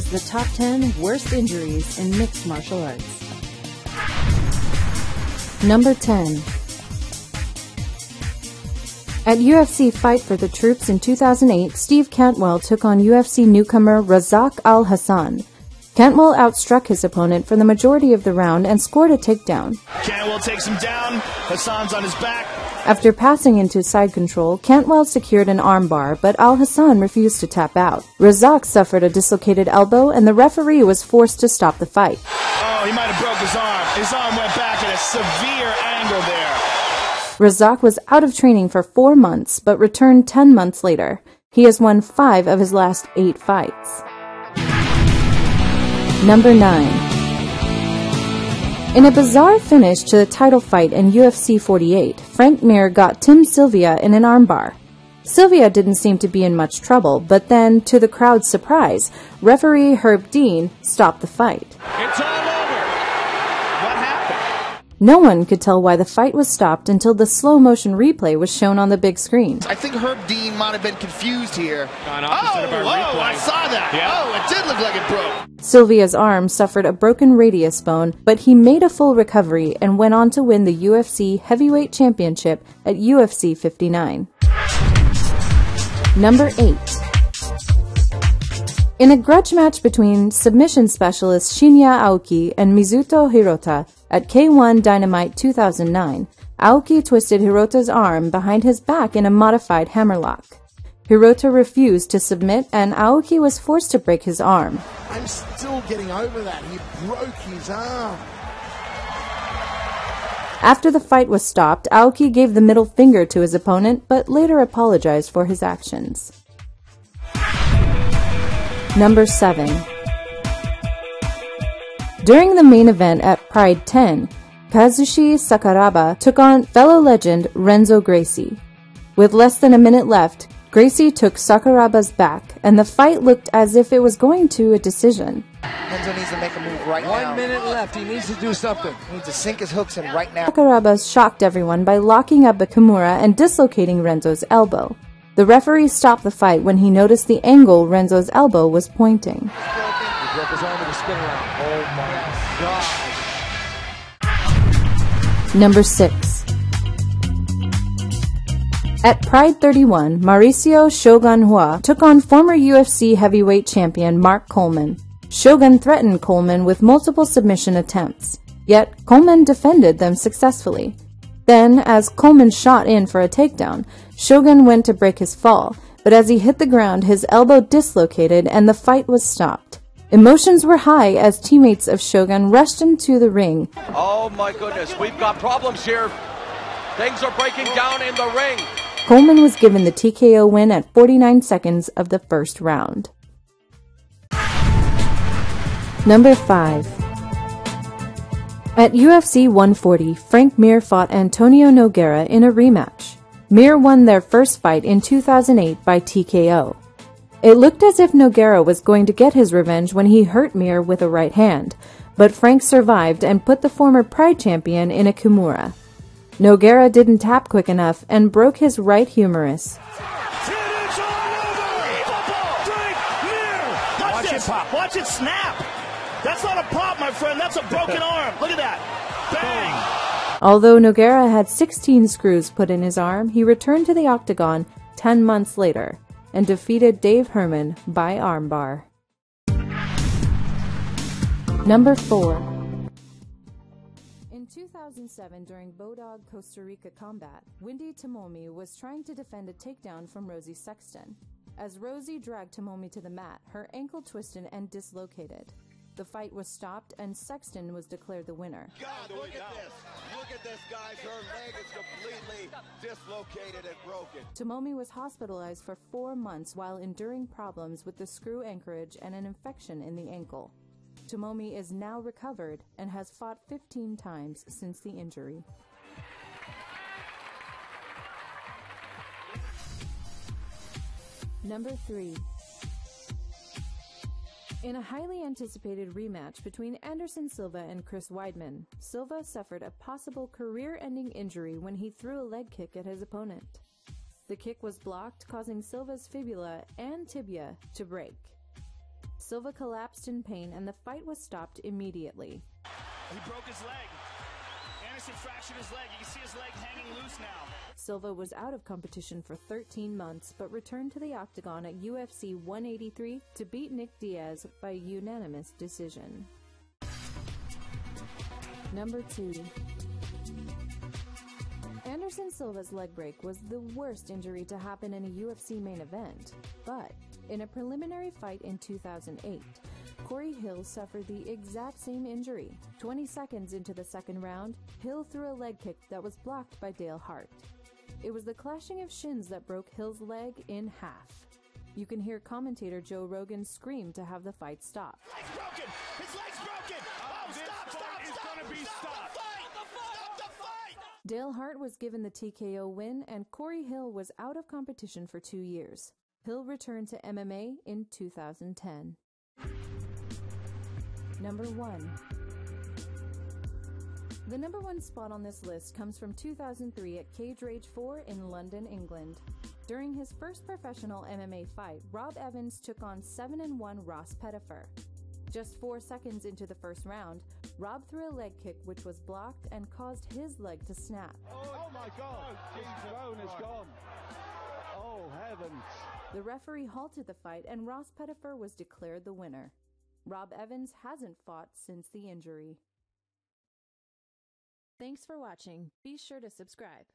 is the top 10 worst injuries in mixed martial arts. Number 10. At UFC Fight for the Troops in 2008, Steve Cantwell took on UFC newcomer Razak Al Hassan. Cantwell outstruck his opponent for the majority of the round and scored a takedown. Cantwell takes him down. Hassan's on his back. After passing into side control, Cantwell secured an armbar, but Al Hassan refused to tap out. Razak suffered a dislocated elbow, and the referee was forced to stop the fight. Oh, he might have broke his arm. His arm went back at a severe angle there. Razak was out of training for 4 months, but returned 10 months later. He has won 5 of his last 8 fights. Number 9. In a bizarre finish to the title fight in UFC 48, Frank Mir got Tim Sylvia in an armbar. Sylvia didn't seem to be in much trouble, but then, to the crowd's surprise, referee Herb Dean stopped the fight. It's all over. What happened? No one could tell why the fight was stopped until the slow-motion replay was shown on the big screen. I think Herb Dean might have been confused here. I saw that. Yeah. Oh, it did look like it broke. Sylvia's arm suffered a broken radius bone, but he made a full recovery and went on to win the UFC Heavyweight Championship at UFC 59. Number 8. In a grudge match between submission specialist Shinya Aoki and Mizuto Hirota at K1 Dynamite 2009, Aoki twisted Hirota's arm behind his back in a modified hammerlock. Hirota refused to submit, and Aoki was forced to break his arm. I'm still getting over that. He broke his arm. After the fight was stopped, Aoki gave the middle finger to his opponent, but later apologized for his actions. Number 7. During the main event at Pride 10, Kazushi Sakuraba took on fellow legend Renzo Gracie. With less than a minute left, Gracie took Sakuraba's back, and the fight looked as if it was going to a decision. Renzo needs to make a move right now. 1 minute left. He needs to do something. He needs to sink his hooks in right now. Sakuraba shocked everyone by locking up a Kimura and dislocating Renzo's elbow. The referee stopped the fight when he noticed the angle Renzo's elbow was pointing. He broke his arm with a spin around. Oh my God. Number 6. At Pride 31, Mauricio Shogun Hua took on former UFC heavyweight champion Mark Coleman. Shogun threatened Coleman with multiple submission attempts, yet Coleman defended them successfully. Then, as Coleman shot in for a takedown, Shogun went to break his fall, but as he hit the ground, his elbow dislocated and the fight was stopped. Emotions were high as teammates of Shogun rushed into the ring. Oh my goodness, we've got problems here. Things are breaking down in the ring. Coleman was given the TKO win at 49 seconds of the first round. Number 5. At UFC 140, Frank Mir fought Antonio Nogueira in a rematch. Mir won their first fight in 2008 by TKO. It looked as if Nogueira was going to get his revenge when he hurt Mir with a right hand, but Frank survived and put the former Pride champion in a Kimura. Nogueira didn't tap quick enough and broke his right humerus. Watch it pop. Watch it snap. That's not a pop, my friend. That's a broken arm. Look at that. Bang. Although Nogueira had 16 screws put in his arm, he returned to the octagon 10 months later and defeated Dave Herman by armbar. Number 4. In 2007, during Bodog Costa Rica combat, Wendy Tomomi was trying to defend a takedown from Rosie Sexton. As Rosie dragged Tomomi to the mat, her ankle twisted and dislocated. The fight was stopped and Sexton was declared the winner. God, look at this. Look at this, guys. Her leg is completely dislocated and broken. Tomomi was hospitalized for 4 months while enduring problems with the screw anchorage and an infection in the ankle. Tomomi is now recovered and has fought 15 times since the injury. Number 3. In a highly anticipated rematch between Anderson Silva and Chris Weidman, Silva suffered a possible career-ending injury when he threw a leg kick at his opponent. The kick was blocked, causing Silva's fibula and tibia to break. Silva collapsed in pain and the fight was stopped immediately. He broke his leg. Anderson fractured his leg. You can see his leg hanging loose now. Silva was out of competition for 13 months, but returned to the octagon at UFC 183 to beat Nick Diaz by unanimous decision. Number 2. Anderson Silva's leg break was the worst injury to happen in a UFC main event, but in a preliminary fight in 2008, Corey Hill suffered the exact same injury. 20 seconds into the second round, Hill threw a leg kick that was blocked by Dale Hart. It was the clashing of shins that broke Hill's leg in half. You can hear commentator Joe Rogan scream to have the fight stop. Leg's broken! His leg's broken! Stop the fight! Dale Hart was given the TKO win, and Corey Hill was out of competition for 2 years. Hill returned to MMA in 2010. Number 1. The number 1 spot on this list comes from 2003 at Cage Rage 4 in London, England. During his first professional MMA fight, Rob Evans took on 7-1 Ross Pettifer. Just 4 seconds into the first round, Rob threw a leg kick which was blocked and caused his leg to snap. Oh my God! His throne is gone. Oh heavens! The referee halted the fight and Ross Pettifer was declared the winner. Rob Evans hasn't fought since the injury. Thanks for watching. Be sure to subscribe.